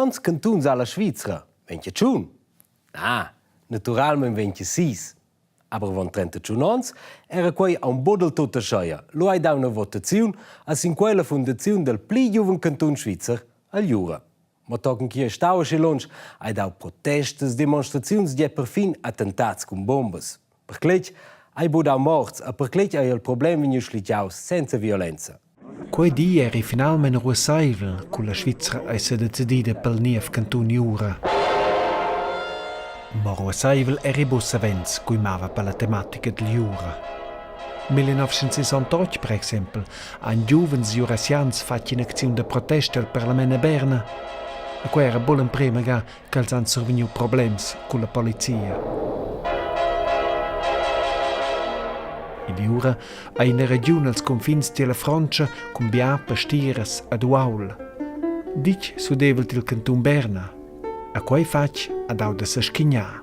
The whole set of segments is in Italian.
Quants cantuns alla Svizra? 21? Ah, naturalmente 26. Aber von 31 onns era quei a un bodel tutta scheia. Lo hai da una votazione a sin quella fondazione del pli giuven canton Svizra, al Giura. Ma tochen chi stau e lunch hai da protestes, demonstrazioni di perfin attentats con bombes. Per clec hai bodau morts, a per clec hai il problema vegnu schligiaus senza violenza. Quei dì eri finalmente russaivel, con la Svizra ai se decidida pel niev canton Giura. Ma russaivel eri bussa vents, cui mava per la tematica del Giura. 1968, per esempio, ein giuvens jurassians fatto in azione di protesta al Parlamento Berna. E qua era buon prima che hanno survenuto problemi con la polizia. Il Giura è in regione als confins della Francia con Biapa, Stiras ed Uaul. Dic sudevel il canton Berna. A quei fac ad au da s'aschignà.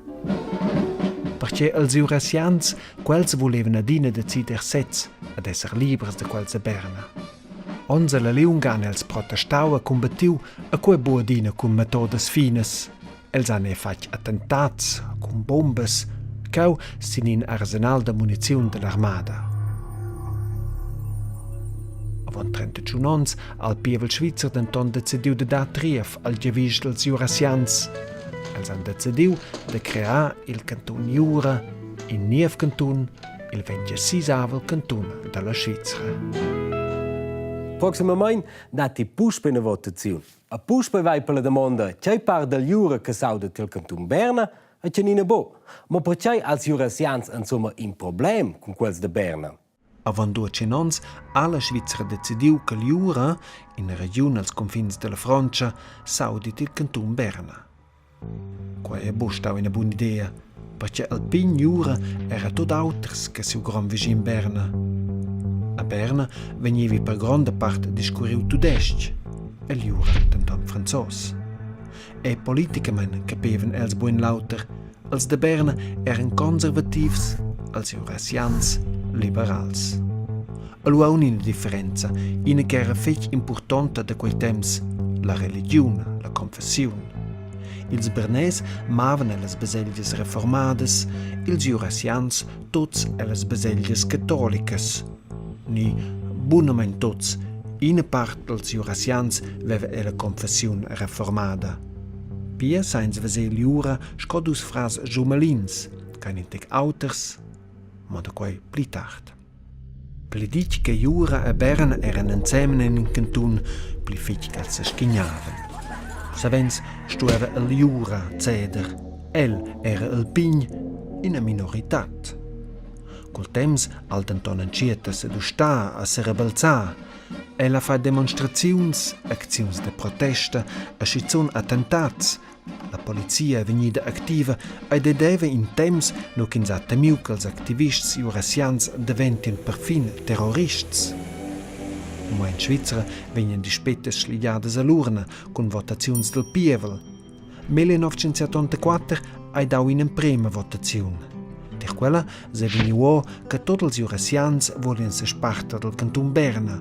Perché els jurassians quels volevan adina decider sez ad esser libres de quels a Berna. Onns la Leungan els protestau e combattiu a quei buadina con metodes fines. Els han fac attentats con bombes, cau sin in arsenal de muniziun de l'armada. Avant 31 onns, al pievel Svizzer denton decidiu de dar trief al gevis dels jurassians. Els han decidiu de crear il canton Giura, in niev canton, il 26avel canton de la Svizra. Proximament dati push per una votazione. A push per vai per la domanda c'è part del Giura che saudet il canton Berna e c'è nina bo. Ma perché als jurassians insomma un problem con quels de Berna? Avant 200 onns, alla Svizra decidiu che il Giura, in regione als confins della Francia, saudit il canton Berna. Qua è bustau una buona idea, perché il pin Giura era tot auters che siu gran vicin Berna. A Berna venivi per grande parte discurriu tudesc, e il Giura tenton franzos. E politicament capevan els buon lauter, els de Berna eran conservativs, els jurassians liberals. Allora una differenza, una che era fech importante da quei temps, la religione, la confessione. Ils bernès maven les besellias reformades, ils jurassians tots les besellias cattolicas. Ni bunament tots, una part dels jurassians veva la confessione reformada. Pia sains vesel Giura scodus fras jumelins, kein intec auters, ma da quei pli tard. Pli dic che Giura e Berna eran insieme in un canton, pli fitg che se schignaven. Savens stueva il Giura ceder, el era il pign in a minoritat. Col temps al denton encieta se dustà a se rebelzà, ella fa demonstraziuns, acziuns de protesta, a schizun attentats. La polizia vegnida activa e dedeva in temps no ch'ins ha temiu che els activists jurassians deventin perfin terrorists. Ma in Svizra vegnan dispettes sligiadas all'urna con votaziuns del pievel. 1974 hai dau in prima votaziun. Per quella se vegniu che tots els jurassians volien se sparta del canton Berna.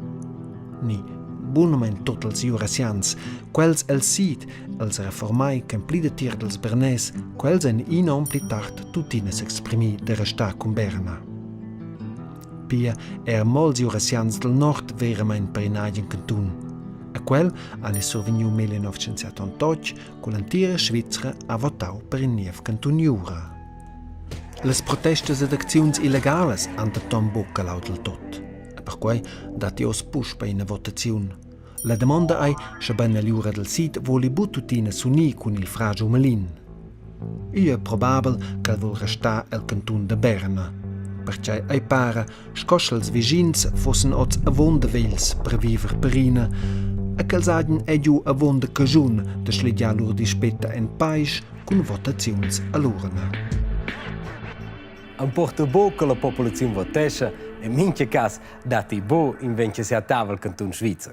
Ni bunament tots els jurassians, quels el sid, els reformai che pli de tir dels bernès, quels en in ompli tard tutines exprimì de restar con Berna. Pia molts jurassians del nord verament per in agien cantun. A quel hanno survegniu 1978 con l'antira Svizra ha votau per in niev canton Giura. Les protestes ed acziuns illegales han de tom bocca laut del tot. Per quei dati os push per una votazione. La domanda è se ben la Giura del sit voli bututina s'unì con il fra Jumelin. Il è probabile che vuol restare il canton de Berna, perché ai pare scoschels vicins fossen oz avon de vels per viver perina e che els hagien giù avon de cagiun de schligia lur dispetta en pais con votaziuns all'urna. Un porta bo che la popolazione votesce e minche cas dati bo in vence se a tavola canton Svizra.